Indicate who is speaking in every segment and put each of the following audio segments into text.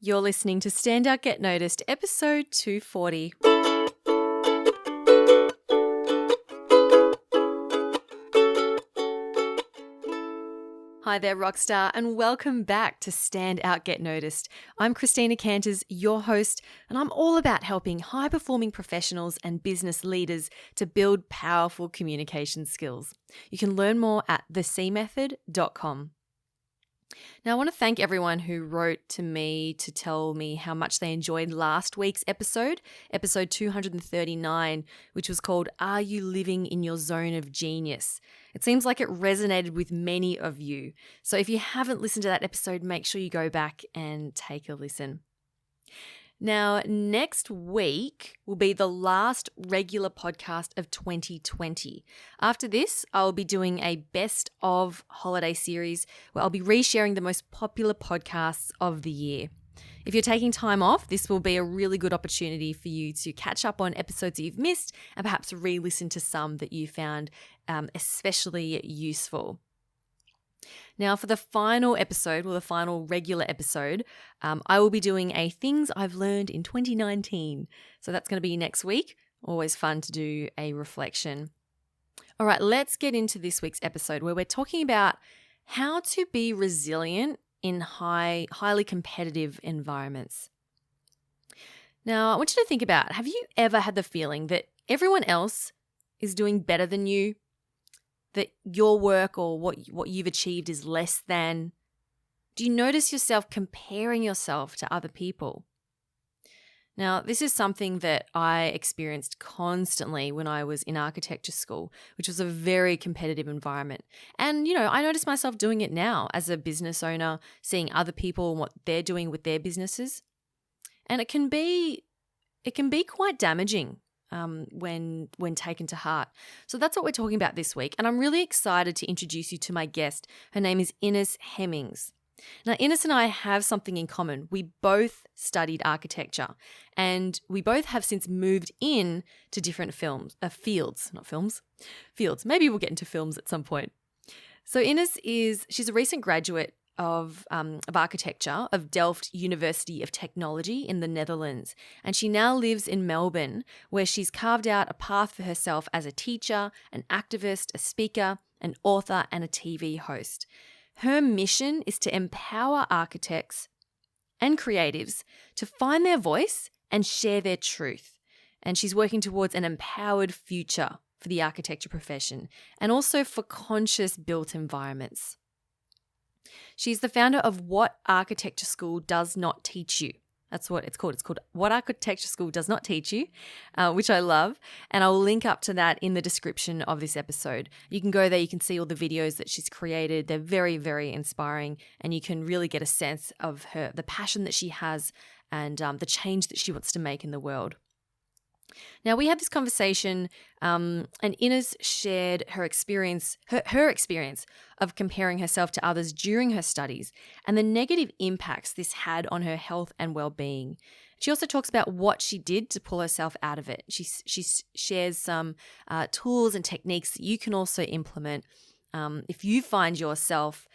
Speaker 1: You're listening to Stand Out Get Noticed, episode 240. Hi there, Rockstar, and welcome back to Stand Out Get Noticed. I'm Christina Canters, your host, and I'm all about helping high-performing professionals and business leaders to build powerful communication skills. You can learn more at thecmethod.com. Now, I want to thank everyone who wrote to me to tell me how much they enjoyed last week's episode 239, which was called Are You Living in Your Zone of Genius? It seems like it resonated with many of you. So if you haven't listened to that episode, make sure you go back and take a listen. Now, next week will be the last regular podcast of 2020. After this, I'll be doing a best of holiday series where I'll be resharing the most popular podcasts of the year. If you're taking time off, this will be a really good opportunity for you to catch up on episodes that you've missed and perhaps re-listen to some that you found especially useful. Now, for the final episode, or the final regular episode, I will be doing a Things I've Learned in 2019. So that's going to be next week. Always fun to do a reflection. All right, let's get into this week's episode where we're talking about how to be resilient in highly competitive environments. Now, I want you to think about, have you ever had the feeling that everyone else is doing better than you? That your work or what you've achieved is less than? Do you notice yourself comparing yourself to other people? Now, this is something that I experienced constantly when I was in architecture school, which was a very competitive environment. And, I notice myself doing it now as a business owner, seeing other people and what they're doing with their businesses. And it can be quite damaging when taken to heart. So that's what we're talking about this week. And I'm really excited to introduce you to my guest. Her name is Ines Hemmings. Now, Ines and I have something in common. We both studied architecture and we both have since moved in to different fields. Maybe we'll get into films at some point. So Ines she's a recent graduate of architecture of Delft University of Technology in the Netherlands. And she now lives in Melbourne, where she's carved out a path for herself as a teacher, an activist, a speaker, an author, and a TV host. Her mission is to empower architects and creatives to find their voice and share their truth. And she's working towards an empowered future for the architecture profession and also for conscious built environments. She's the founder of What Architecture School Does Not Teach You. That's what it's called. It's called What Architecture School Does Not Teach You, which I love. And I'll link up to that in the description of this episode. You can go there. You can see all the videos that she's created. They're very, very inspiring. And you can really get a sense of the passion that she has and the change that she wants to make in the world. Now, we had this conversation and Ines shared her experience of comparing herself to others during her studies and the negative impacts this had on her health and well-being. She also talks about what she did to pull herself out of it. She shares some tools and techniques that you can also implement if you find yourself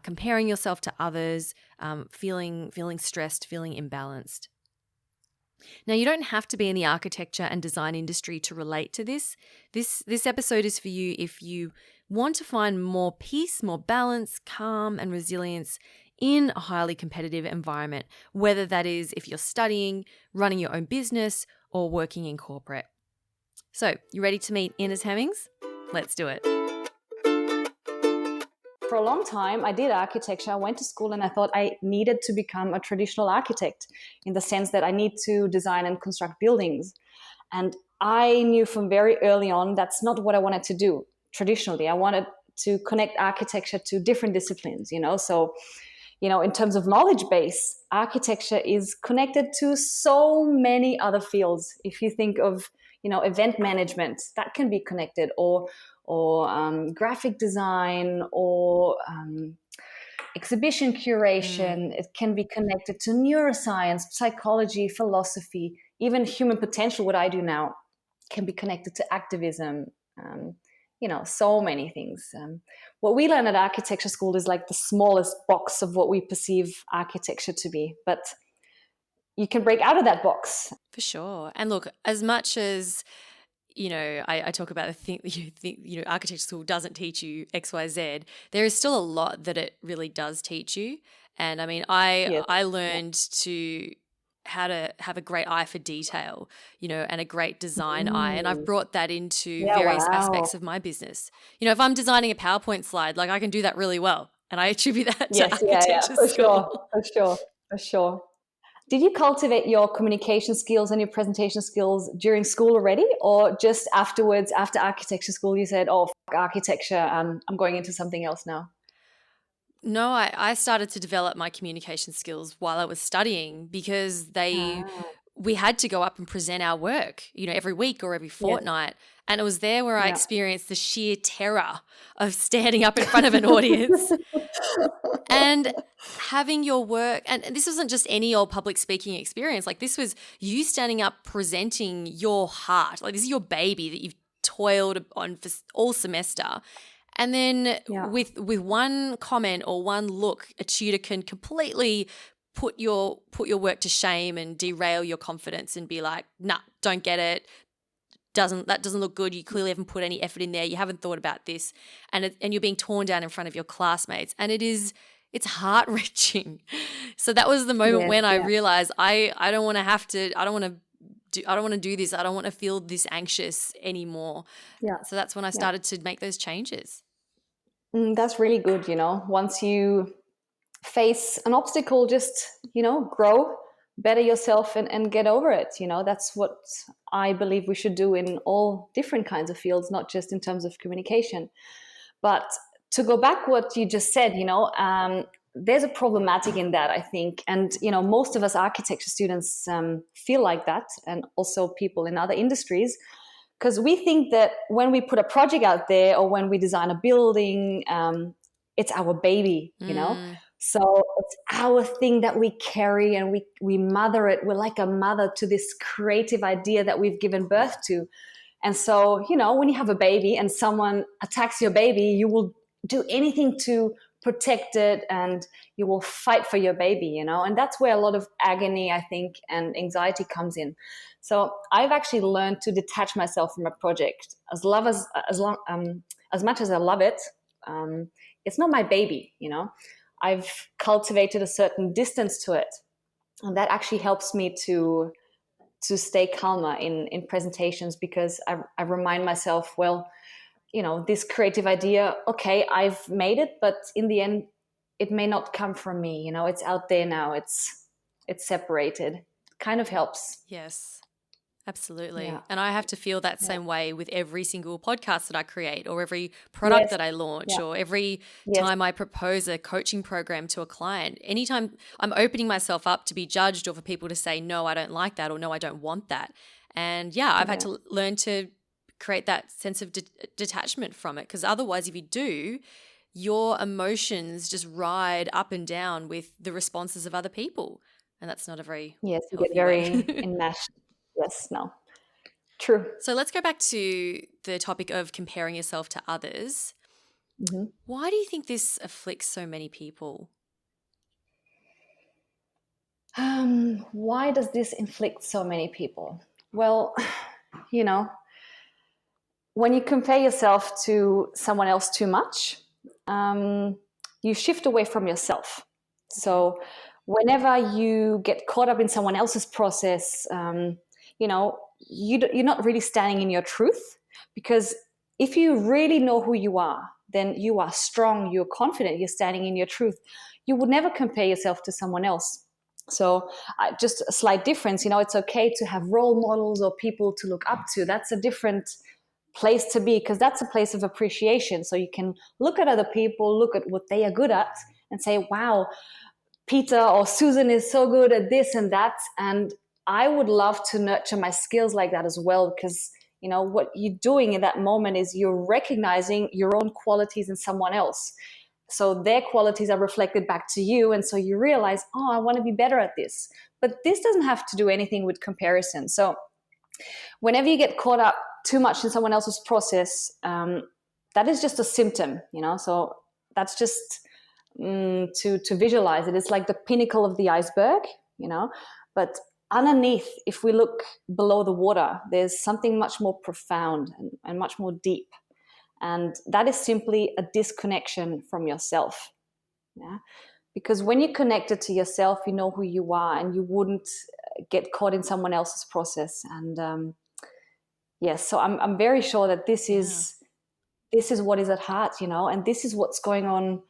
Speaker 1: comparing yourself to others, feeling stressed, feeling imbalanced. Now, you don't have to be in the architecture and design industry to relate to this. This episode is for you if you want to find more peace, more balance, calm, and resilience in a highly competitive environment, whether that is if you're studying, running your own business, or working in corporate. So, you ready to meet Ines Hemmings? Let's do it.
Speaker 2: For a long time, I did architecture. I went to school and I thought I needed to become a traditional architect in the sense that I need to design and construct buildings. And I knew from very early on that's not what I wanted to do traditionally. I wanted to connect architecture to different disciplines, So, in terms of knowledge base, architecture is connected to so many other fields. If you think of, event management, that can be connected, or graphic design, or exhibition curation. It can be connected to neuroscience, psychology, philosophy, even human potential. What I do now can be connected to activism. So many things. What we learn at architecture school is like the smallest box of what we perceive architecture to be. But you can break out of that box.
Speaker 1: For sure. And look, as much as I talk about the thing, architecture school doesn't teach you X, Y, Z. There is still a lot that it really does teach you. And I mean, I learned to how to have a great eye for detail, and a great design eye. And I've brought that into various aspects of my business. If I'm designing a PowerPoint slide, like I can do that really well. And I attribute that to architecture school.
Speaker 2: For sure. Did you cultivate your communication skills and your presentation skills during school already, or just afterwards, after architecture school, you said, oh, architecture, I'm going into something else now?
Speaker 1: No, I started to develop my communication skills while I was studying, because we had to go up and present our work, every week or every fortnight. Yes. And it was there where I experienced the sheer terror of standing up in front of an audience and having your work. And this wasn't just any old public speaking experience. Like, this was you standing up, presenting your heart. Like, this is your baby that you've toiled on for all semester. And then with one comment or one look, a tutor can completely put your work to shame and derail your confidence and be like, nah, don't get it. That doesn't look good. You clearly haven't put any effort in there. You haven't thought about this. And you're being torn down in front of your classmates. And it's heart-wrenching. So that was the moment when I realized I don't want to do this. I don't want to feel this anxious anymore. Yeah. So that's when I started to make those changes.
Speaker 2: That's really good. Once you face an obstacle, just, grow, better yourself and get over it. That's what I believe we should do in all different kinds of fields, not just in terms of communication. But to go back what you just said, there's a problematic in that, I think. And, most of us architecture students feel like that, and also people in other industries, because we think that when we put a project out there or when we design a building, it's our baby, So it's our thing that we carry, and we mother it. We're like a mother to this creative idea that we've given birth to. And so, when you have a baby and someone attacks your baby, you will do anything to protect it, and you will fight for your baby, and that's where a lot of agony, I think, and anxiety comes in. So I've actually learned to detach myself from a project. As much as I love it, it's not my baby, I've cultivated a certain distance to it, and that actually helps me to stay calmer in presentations, because I remind myself, well, this creative idea, okay, I've made it, but in the end, it may not come from me. It's out there now. It's separated. It kind of helps.
Speaker 1: Yes. Absolutely. Yeah. And I have to feel that same way with every single podcast that I create, or every product that I launch, or every time I propose a coaching program to a client. Anytime I'm opening myself up to be judged, or for people to say, no, I don't like that, or no, I don't want that. And I've had to learn to create that sense of detachment from it, because otherwise, if you do, your emotions just ride up and down with the responses of other people. And that's not a very
Speaker 2: you get very enmeshed. Yes, no. True.
Speaker 1: So let's go back to the topic of comparing yourself to others. Mm-hmm. Why do you think this afflicts so many people?
Speaker 2: Why does this inflict so many people? Well, when you compare yourself to someone else too much, you shift away from yourself. So whenever you get caught up in someone else's process, you're not really standing in your truth, because if you really know who you are, then you are strong, you're confident, you're standing in your truth. You would never compare yourself to someone else. So just a slight difference, it's okay to have role models or people to look up to. That's a different place to be, because that's a place of appreciation. So you can look at other people, look at what they are good at, and say, wow, Peter or Susan is so good at this and that. And I would love to nurture my skills like that as well, because, what you're doing in that moment is you're recognizing your own qualities in someone else. So their qualities are reflected back to you. And so you realize, oh, I want to be better at this. But this doesn't have to do anything with comparison. So whenever you get caught up too much in someone else's process, that is just a symptom, So that's just to visualize it. It's like the pinnacle of the iceberg. But underneath, if we look below the water, there's something much more profound and much more deep. And that is simply a disconnection from yourself. Yeah. Because when you're connected to yourself, you know who you are, and you wouldn't get caught in someone else's process. And yes, so I'm very sure that this is what is at heart, and this is what's going on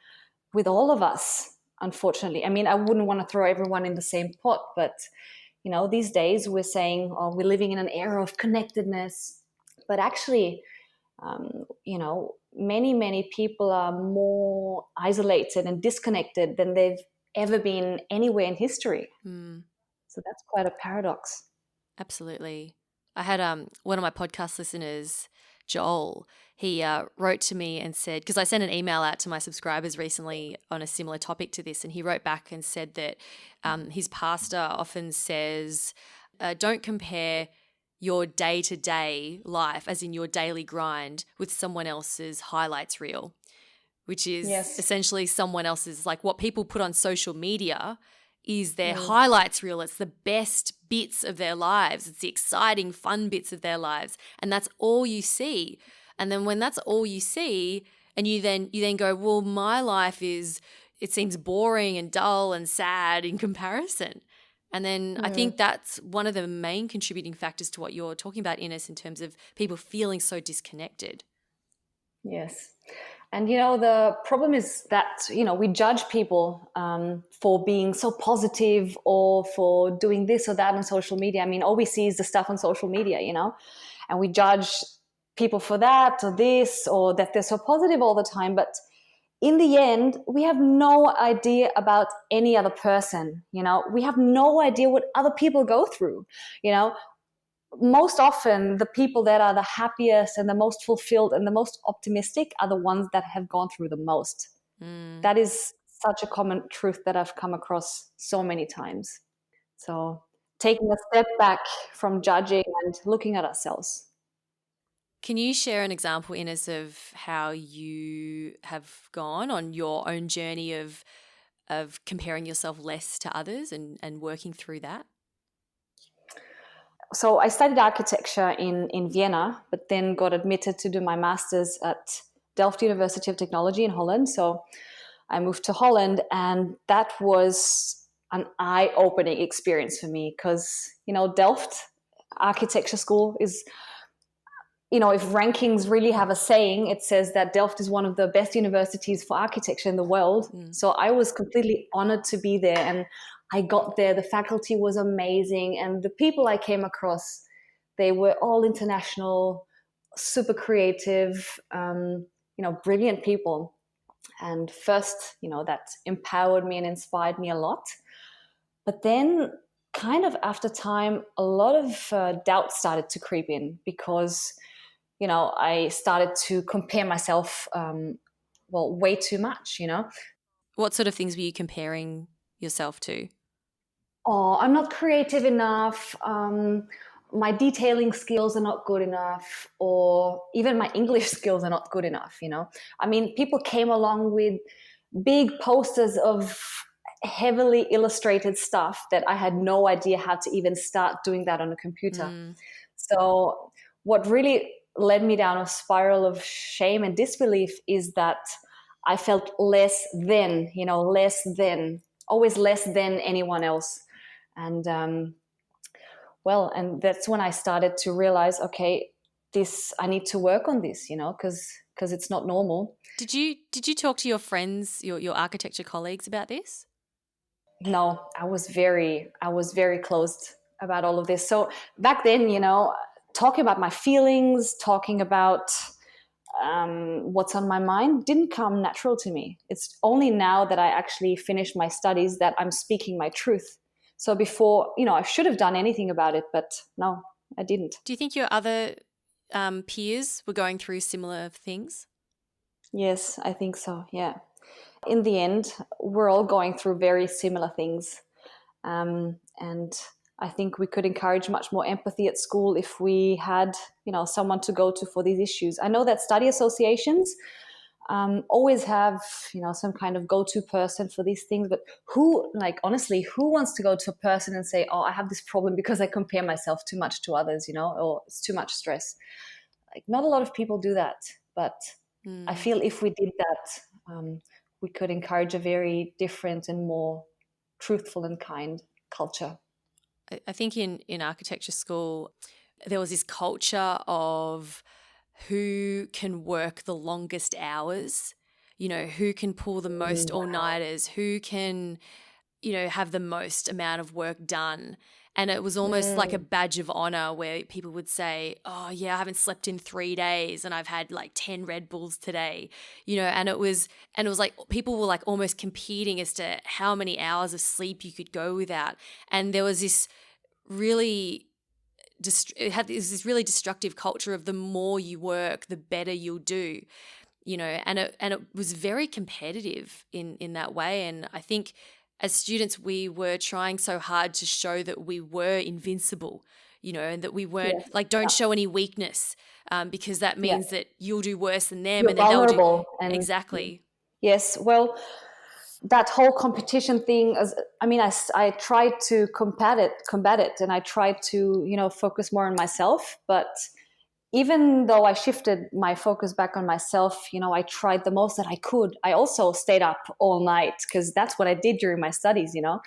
Speaker 2: with all of us, unfortunately. I mean, I wouldn't want to throw everyone in the same pot, but these days we're saying, oh, we're living in an era of connectedness, but actually, many people are more isolated and disconnected than they've ever been anywhere in history. So that's quite a paradox.
Speaker 1: Absolutely. I had one of my podcast listeners, Joel, he wrote to me and said, because I sent an email out to my subscribers recently on a similar topic to this, and he wrote back and said that his pastor often says, don't compare your day-to-day life, as in your daily grind, with someone else's highlights reel, which is essentially someone else's, like what people put on social media is their highlights reel. It's the best bits of their lives. It's the exciting, fun bits of their lives. And that's all you see. And then when that's all you see, and you then go, well, my life it seems boring and dull and sad in comparison. And then I think that's one of the main contributing factors to what you're talking about, Ines, in terms of people feeling so disconnected.
Speaker 2: Yes. And, the problem is that, we judge people for being so positive or for doing this or that on social media. I mean, all we see is the stuff on social media, and we judge people for that or this, or that they're so positive all the time. But in the end, we have no idea about any other person. We have no idea what other people go through. Most often the people that are the happiest and the most fulfilled and the most optimistic are the ones that have gone through the most. That is such a common truth that I've come across so many times. So taking a step back from judging and looking at ourselves.
Speaker 1: Can you share an example, Ines, of how you have gone on your own journey of comparing yourself less to others and working through that?
Speaker 2: So I studied architecture in Vienna, but then got admitted to do my master's at Delft University of Technology in Holland. So I moved to Holland, and that was an eye-opening experience for me because, Delft Architecture School is, if rankings really have a saying, it says that Delft is one of the best universities for architecture in the world. So I was completely honored to be there, and I got there. The faculty was amazing, and the people I came across, they were all international, super creative, brilliant people. And first, that empowered me and inspired me a lot. But then kind of after time, a lot of doubt started to creep in because, I started to compare myself, way too much,
Speaker 1: What sort of things were you comparing yourself to?
Speaker 2: Oh, I'm not creative enough. My detailing skills are not good enough, or even my English skills are not good enough. I mean, people came along with big posters of heavily illustrated stuff that I had no idea how to even start doing that on a computer. So what really led me down a spiral of shame and disbelief is that I felt less than, always less than anyone else. And and that's when I started to realize, okay, I need to work on this, because it's not normal.
Speaker 1: Did you talk to your friends, your architecture colleagues about this?
Speaker 2: No, I was very closed about all of this. So back then, talking about my feelings, talking about what's on my mind didn't come natural to me. It's only now that I actually finished my studies that I'm speaking my truth. So before, I should have done anything about it, but no, I didn't.
Speaker 1: Do you think your other peers were going through similar things?
Speaker 2: Yes, I think so, yeah. In the end, we're all going through very similar things. And I think we could encourage much more empathy at school if we had, someone to go to for these issues. I know that study associations always have, some kind of go-to person for these things. But honestly, who wants to go to a person and say, oh, I have this problem because I compare myself too much to others, or it's too much stress. Like, not a lot of people do that. But I feel if we did that, we could encourage a very different and more truthful and kind culture.
Speaker 1: I think in architecture school, there was this culture of who can work the longest hours, who can pull the most all-nighters, who can, have the most amount of work done. And it was almost like a badge of honor where people would say, oh yeah, I haven't slept in 3 days and I've had like 10 Red Bulls today, and it was like people were like almost competing as to how many hours of sleep you could go without. And there was this really this really destructive culture of the more you work, the better you'll do, and it was very competitive in that way. And I think as students, we were trying so hard to show that we were invincible, and that we weren't don't show any weakness, because that means that you'll do worse than them.
Speaker 2: You're
Speaker 1: and then
Speaker 2: vulnerable.
Speaker 1: they'll do exactly.
Speaker 2: Yes. Well, that whole competition thing, I tried to combat it, and I tried to, focus more on myself. But even though I shifted my focus back on myself, I tried the most that I could. I also stayed up all night because that's what I did during my studies, I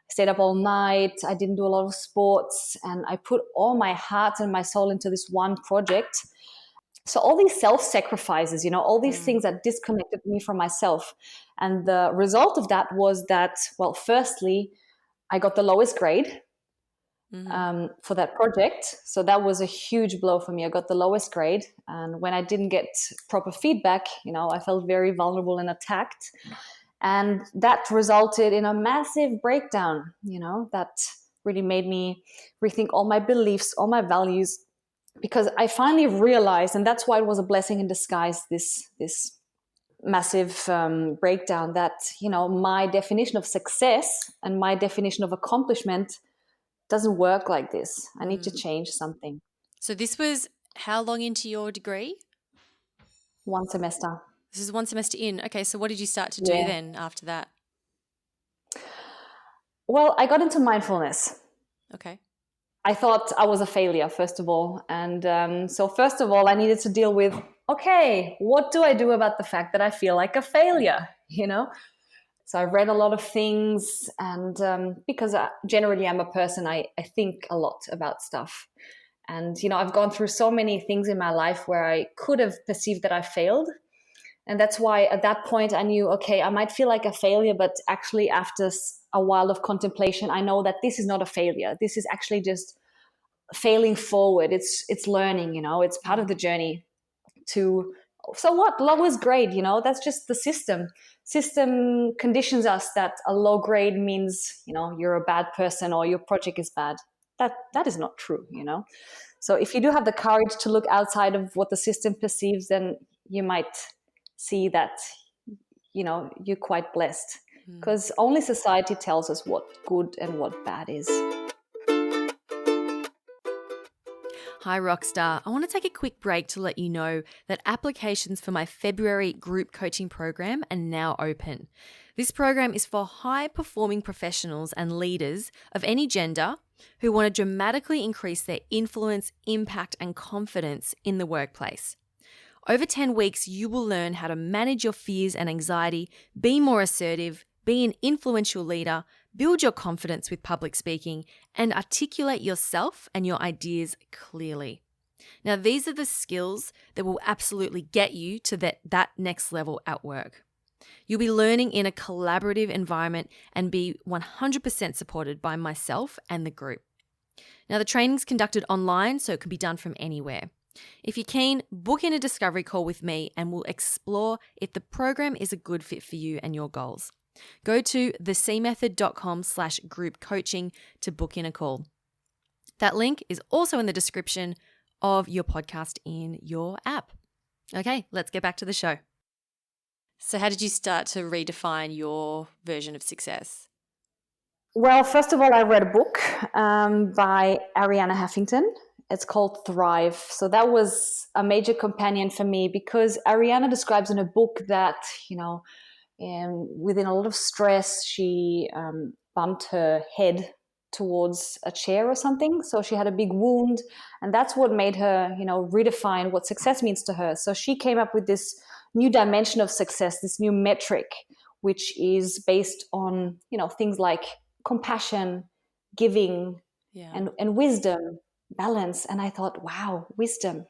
Speaker 2: stayed up all night. I didn't do a lot of sports, and I put all my heart and my soul into this one project. So all these self-sacrifices, all these things that disconnected me from myself. And the result of that was that, well, firstly, I got the lowest grade for that project. So that was a huge blow for me. I got the lowest grade. And when I didn't get proper feedback, I felt very vulnerable and attacked. And that resulted in a massive breakdown, that really made me rethink all my beliefs, all my values. Because I finally realized, and that's why it was a blessing in disguise, this massive breakdown, that, my definition of success and my definition of accomplishment doesn't work like this. I need to change something.
Speaker 1: So this was how long into your degree?
Speaker 2: 1 semester.
Speaker 1: This is 1 semester in. Okay, so what did you start to do then after that?
Speaker 2: Well, I got into mindfulness.
Speaker 1: Okay.
Speaker 2: I thought I was a failure, first of all. And so first of all, I needed to deal with, okay, what do I do about the fact that I feel like a failure, So I read a lot of things, and because generally I'm a person, I think a lot about stuff. And, I've gone through so many things in my life where I could have perceived that I failed. And that's why at that point I knew, okay, I might feel like a failure, but actually after a while of contemplation, I know that this is not a failure. This is actually just failing forward. It's learning, it's part of the journey to, so what, lowest grade, that's just the system. System conditions us that a low grade means, you're a bad person or your project is bad. That is not true, So if you do have the courage to look outside of what the system perceives, then you might see that, you're quite blessed, because only society tells us what good and what bad is.
Speaker 1: Hi Rockstar, I want to take a quick break to let you know that applications for my February group coaching program are now open. This program is for high-performing professionals and leaders of any gender who want to dramatically increase their influence, impact, and confidence in the workplace. Over 10 weeks, you will learn how to manage your fears and anxiety, be more assertive, be an influential leader, build your confidence with public speaking, and articulate yourself and your ideas clearly. Now, these are the skills that will absolutely get you to that next level at work. You'll be learning in a collaborative environment and be 100% supported by myself and the group. Now, the training's conducted online, so it can be done from anywhere. If you're keen, book in a discovery call with me and we'll explore if the program is a good fit for you and your goals. Go to thecmethod.com/group coaching to book in a call. That link is also in the description of your podcast in your app. Okay, let's get back to the show. So how did you start to redefine your version of success?
Speaker 2: Well, first of all, I read a book by Arianna Huffington, It's called Thrive. So that was a major companion for me, because Ariana describes in a book that, within a lot of stress, she bumped her head towards a chair or something. So she had a big wound, and that's what made her, redefine what success means to her. So she came up with this new dimension of success, this new metric, which is based on, things like compassion, giving,
Speaker 1: Yeah.
Speaker 2: and wisdom, balance. And I thought, wow, wisdom,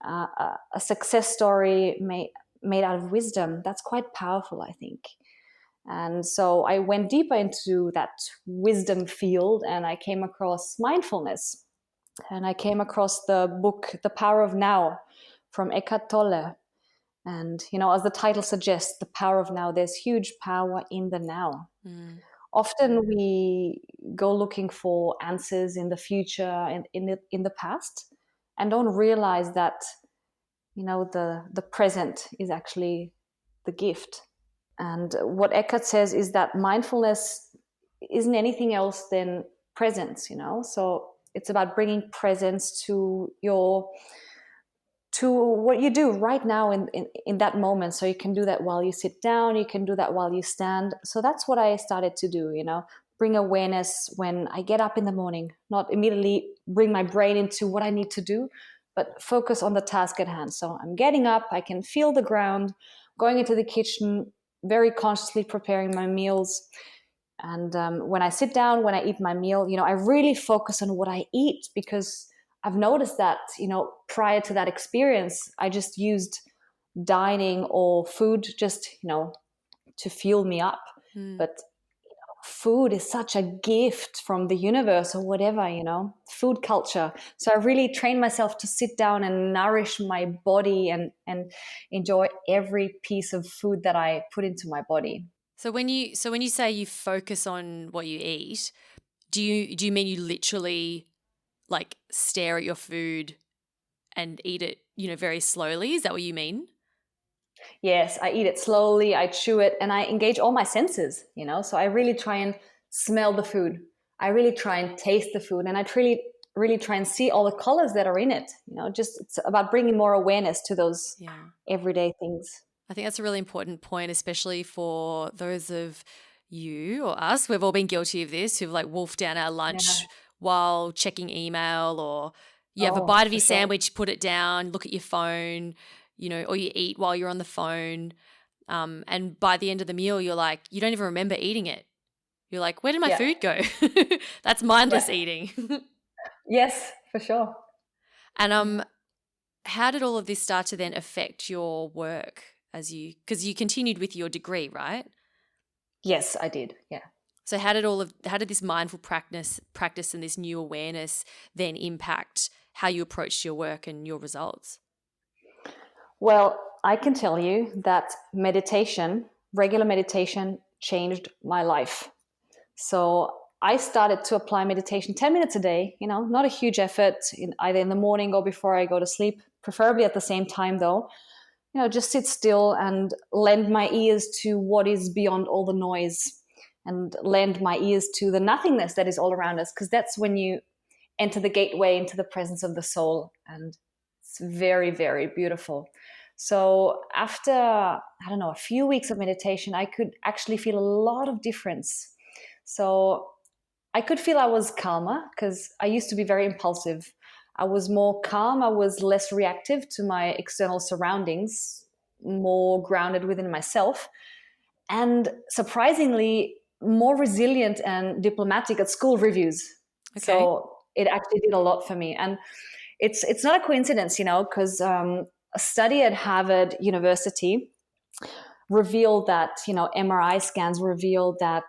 Speaker 2: a success story made out of wisdom, that's quite powerful, I think. And so I went deeper into that wisdom field, and I came across mindfulness, and I came across the book The Power of Now from Eckhart Tolle. And as the title suggests, the power of now, there's huge power in the now. Often we go looking for answers in the future and in the past, and don't realize that the present is actually the gift. And what Eckhart says is that mindfulness isn't anything else than presence. So it's about bringing presence to what you do right now in that moment. So you can do that while you sit down, you can do that while you stand. So that's what I started to do, bring awareness when I get up in the morning, not immediately bring my brain into what I need to do, but focus on the task at hand. So I'm getting up, I can feel the ground, going into the kitchen, very consciously preparing my meals. And when I sit down, when I eat my meal, I really focus on what I eat, because I've noticed that, prior to that experience, I just used dining or food just, to fuel me up. But food is such a gift from the universe, or whatever, food culture. So I really trained myself to sit down and nourish my body and enjoy every piece of food that I put into my body.
Speaker 1: So when you say you focus on what you eat, do you mean you literally like stare at your food and eat it, very slowly? Is that what you mean?
Speaker 2: Yes, I eat it slowly, I chew it, and I engage all my senses, so I really try and smell the food. I really try and taste the food, and I really try and see all the colors that are in it. Just it's about bringing more awareness to those everyday things.
Speaker 1: I think that's a really important point, especially for those of you or us. We've all been guilty of this, who've like wolfed down our lunch while checking email, or you have a bite of your sandwich, put it down, look at your phone, or you eat while you're on the phone. And by the end of the meal, you're like, you don't even remember eating it. You're like, where did my food go? That's mindless eating.
Speaker 2: Yes, for sure.
Speaker 1: And how did all of this start to then affect your work because you continued with your degree, right?
Speaker 2: Yes, I did. Yeah.
Speaker 1: So how did this mindful practice and this new awareness then impact how you approached your work and your results?
Speaker 2: Well, I can tell you that regular meditation, changed my life. So I started to apply meditation 10 minutes a day, not a huge effort, either in the morning or before I go to sleep, preferably at the same time though. Just sit still and lend my ears to what is beyond all the noise, and lend my ears to the nothingness that is all around us, because that's when you enter the gateway into the presence of the soul, and it's very, very beautiful. So after, a few weeks of meditation, I could actually feel a lot of difference. So I could feel I was calmer, because I used to be very impulsive. I was more calm. I was less reactive to my external surroundings, more grounded within myself, and surprisingly more resilient and diplomatic at school reviews. Okay. So it actually did a lot for me. And it's not a coincidence, because a study at Harvard University revealed that, MRI scans revealed that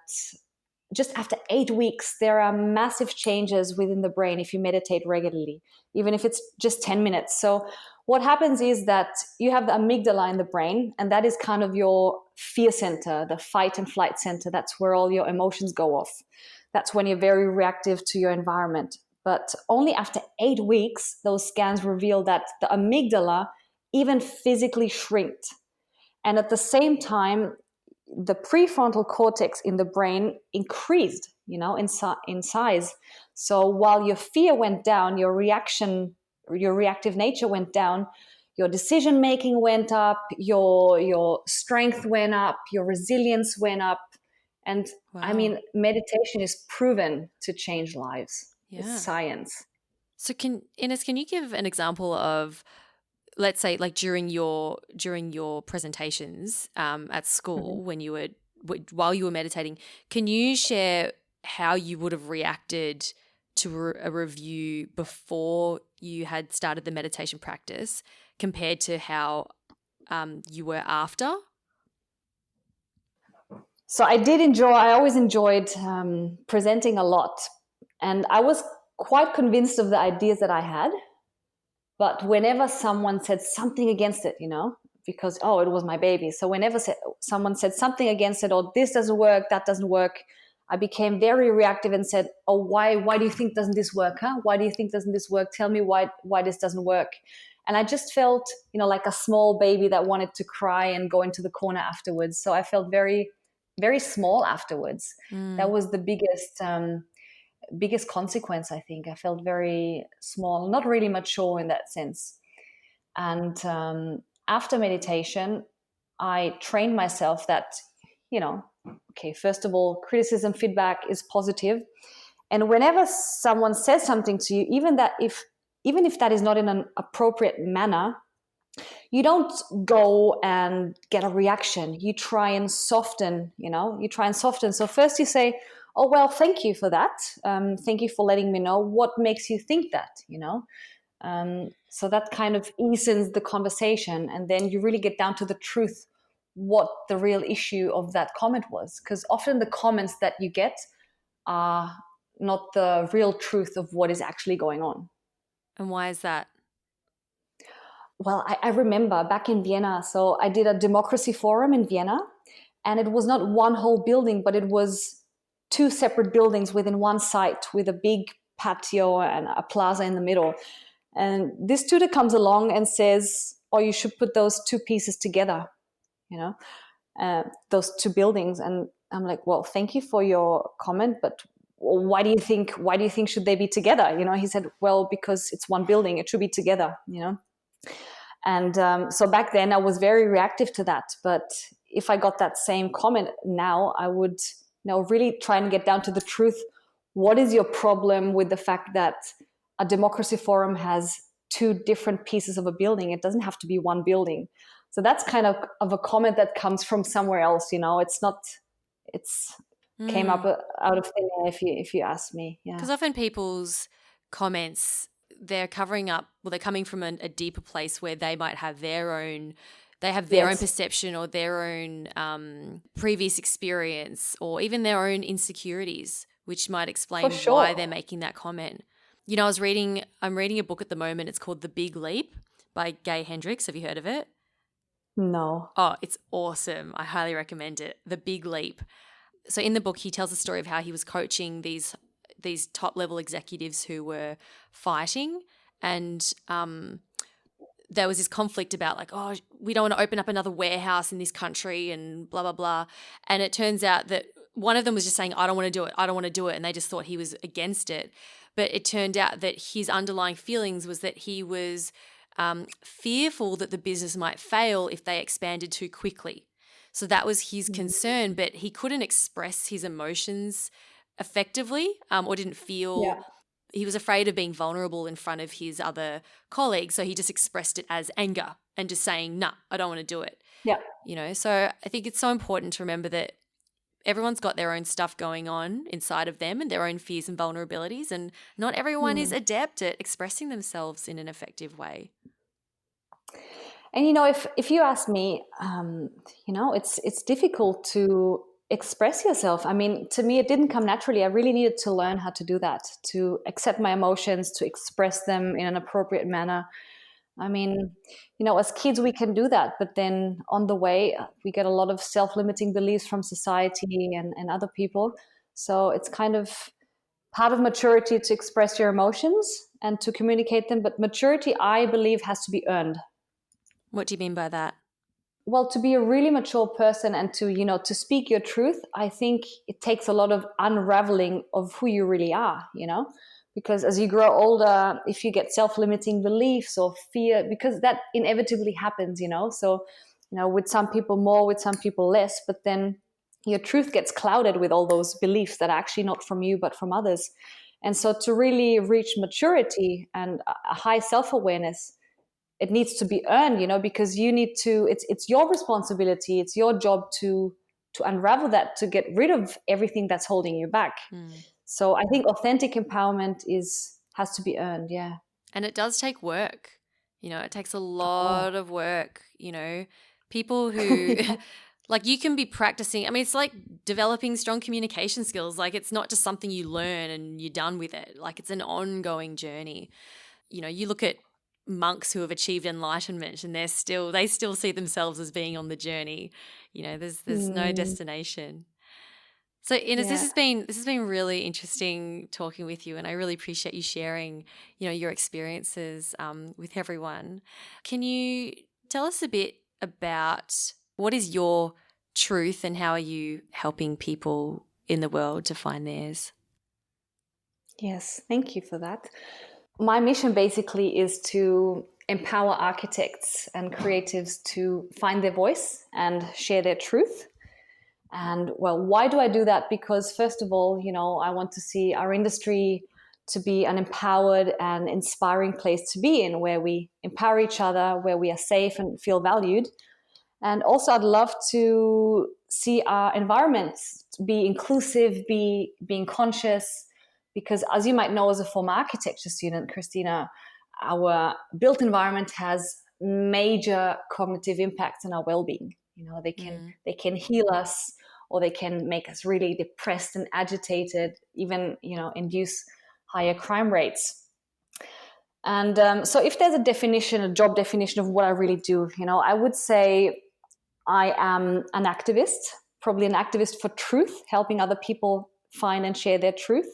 Speaker 2: just after 8 weeks, there are massive changes within the brain if you meditate regularly, even if it's just 10 minutes. So what happens is that you have the amygdala in the brain, and that is kind of your fear center, the fight and flight center. That's where all your emotions go off. That's when you're very reactive to your environment. But only after 8 weeks, those scans reveal that the amygdala even physically shrinked. And at the same time, the prefrontal cortex in the brain increased. in size. So while your fear went down, your reactive nature went down, your decision making went up, your strength went up, your resilience went up. And
Speaker 1: Wow.
Speaker 2: I mean, meditation is proven to change lives.
Speaker 1: Yeah.
Speaker 2: It's science.
Speaker 1: So Ines, can you give an example of, let's say, like during your presentations at school, when you were while you were meditating, can you share how you would have reacted to a review before you had started the meditation practice compared to how you were after?
Speaker 2: So I always enjoyed presenting a lot. And I was quite convinced of the ideas that I had. But whenever someone said something against it, because, it was my baby. So whenever someone said something against it, or this doesn't work, that doesn't work, I became very reactive and said, oh, why do you think doesn't this work? Huh? Why do you think doesn't this work? Tell me why this doesn't work. And I just felt, like a small baby that wanted to cry and go into the corner afterwards. So I felt very, very small afterwards. That was the biggest consequence, I think. I felt very small, not really mature in that sense. And after meditation, I trained myself that, okay, first of all, criticism, feedback is positive. And whenever someone says something to you, even if that is not in an appropriate manner, you don't go and get a reaction. You try and soften, So first you say, oh, well, thank you for that. Thank you for letting me know. What makes you think that, So that kind of eases the conversation. And then you really get down to the truth, what the real issue of that comment was. Because often the comments that you get are not the real truth of what is actually going on.
Speaker 1: And why is that?
Speaker 2: Well, I remember back in Vienna, so I did a democracy forum in Vienna, and it was not one whole building, but it was 2 separate buildings within one site with a big patio and a plaza in the middle. And this tutor comes along and says, oh, you should put those 2 pieces together, those 2 buildings. And I'm like, well, thank you for your comment, but why do you think should they be together? He said, well, because it's one building, it should be together, And so back then I was very reactive to that. But if I got that same comment now, I would really try and get down to the truth. What is your problem with the fact that a democracy forum has 2 different pieces of a building? It doesn't have to be one building. So that's kind of a comment that comes from somewhere else. It's came up out of thin air, if you ask me. Yeah.
Speaker 1: Because often people's comments, they're coming from a deeper place where they might have their own perception or their own previous experience, or even their own insecurities, which might explain why they're making that comment. I'm reading a book at the moment. It's called The Big Leap by Gay Hendricks. Have you heard of it?
Speaker 2: No.
Speaker 1: Oh, it's awesome. I highly recommend it. The Big Leap. So in the book, he tells the story of how he was coaching these top level executives who were fighting, and there was this conflict about like, oh, we don't want to open up another warehouse in this country and blah, blah, blah. And it turns out that one of them was just saying, I don't want to do it. And they just thought he was against it. But it turned out that his underlying feelings was that he was fearful that the business might fail if they expanded too quickly. So that was his concern, but he couldn't express his emotions effectively, or didn't feel.
Speaker 2: Yeah.
Speaker 1: He was afraid of being vulnerable in front of his other colleagues, so he just expressed it as anger and just saying, "Nah, I don't want to do it."
Speaker 2: Yeah.
Speaker 1: So I think it's so important to remember that everyone's got their own stuff going on inside of them and their own fears and vulnerabilities, and not everyone is adept at expressing themselves in an effective way.
Speaker 2: And if you ask me, it's difficult to express yourself. I mean, to me, it didn't come naturally. I really needed to learn how to do that, to accept my emotions, to express them in an appropriate manner. I mean, as kids, we can do that, but then on the way, we get a lot of self-limiting beliefs from society and other people. So it's kind of part of maturity to express your emotions and to communicate them. But maturity, I believe, has to be earned.
Speaker 1: What do you mean by that?
Speaker 2: well, to be a really mature person and to, to speak your truth, I think it takes a lot of unraveling of who you really are, because as you grow older, if you get self-limiting beliefs or fear, because that inevitably happens, so, with some people more, with some people less, but then your truth gets clouded with all those beliefs that are actually not from you, but from others. And so to really reach maturity and a high self-awareness, it needs to be earned, because you need to, it's your responsibility, it's your job to unravel that, to get rid of everything that's holding you back. So I think authentic empowerment has to be earned. Yeah.
Speaker 1: And it does take work. It takes a lot of work, people who like you can be practicing. I mean, it's like developing strong communication skills. Like it's not just something you learn and you're done with it. Like it's an ongoing journey. You look at monks who have achieved enlightenment and they still see themselves as being on the journey. There's no destination. So Ines, this has been really interesting talking with you, and I really appreciate you sharing, your experiences with everyone. Can you tell us a bit about what is your truth and how are you helping people in the world to find theirs?
Speaker 2: Yes, thank you for that. My mission basically is to empower architects and creatives to find their voice and share their truth. And well, why do I do that? Because first of all, I want to see our industry to be an empowered and inspiring place to be in, where we empower each other, where we are safe and feel valued. And also I'd love to see our environments be inclusive, being conscious, because as you might know, as a former architecture student, Christina, our built environment has major cognitive impacts on our well-being. They can heal us, or they can make us really depressed and agitated, even, induce higher crime rates. And so if there's a job definition of what I really do, I would say I am an activist, probably an activist for truth, helping other people find and share their truth.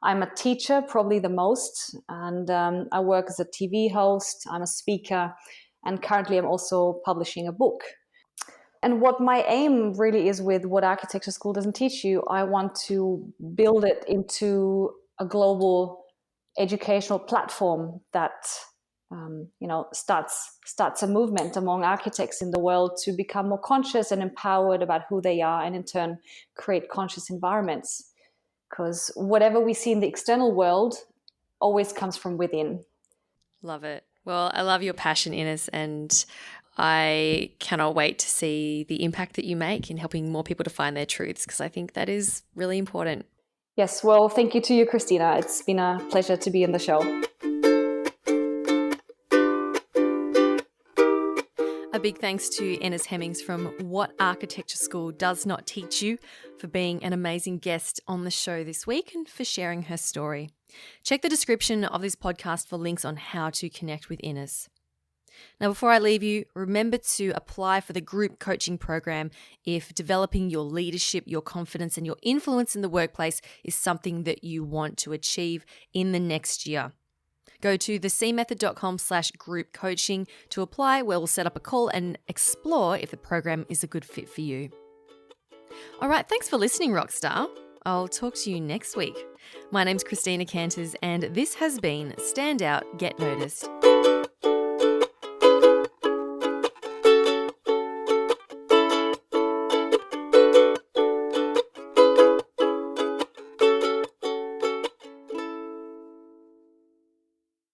Speaker 2: I'm a teacher, probably the most, and I work as a TV host, I'm a speaker, and currently I'm also publishing a book. And what my aim really is with What Architecture School Doesn't Teach You, I want to build it into a global educational platform that starts a movement among architects in the world to become more conscious and empowered about who they are, and in turn create conscious environments. Because whatever we see in the external world always comes from within.
Speaker 1: Love it. Well, I love your passion, Ines, and I cannot wait to see the impact that you make in helping more people to find their truths, because I think that is really important.
Speaker 2: Yes, well, thank you to you, Christina. It's been a pleasure to be in the show.
Speaker 1: A big thanks to Ines Hemmings from What Architecture School Does Not Teach You for being an amazing guest on the show this week and for sharing her story. Check the description of this podcast for links on how to connect with Ines. Now, before I leave you, remember to apply for the group coaching program if developing your leadership, your confidence, and your influence in the workplace is something that you want to achieve in the next year. Go to thecmethod.com/group coaching to apply, where we'll set up a call and explore if the program is a good fit for you. All right, thanks for listening, Rockstar. I'll talk to you next week. My name's Christina Canters, and this has been Stand Out, Get Noticed.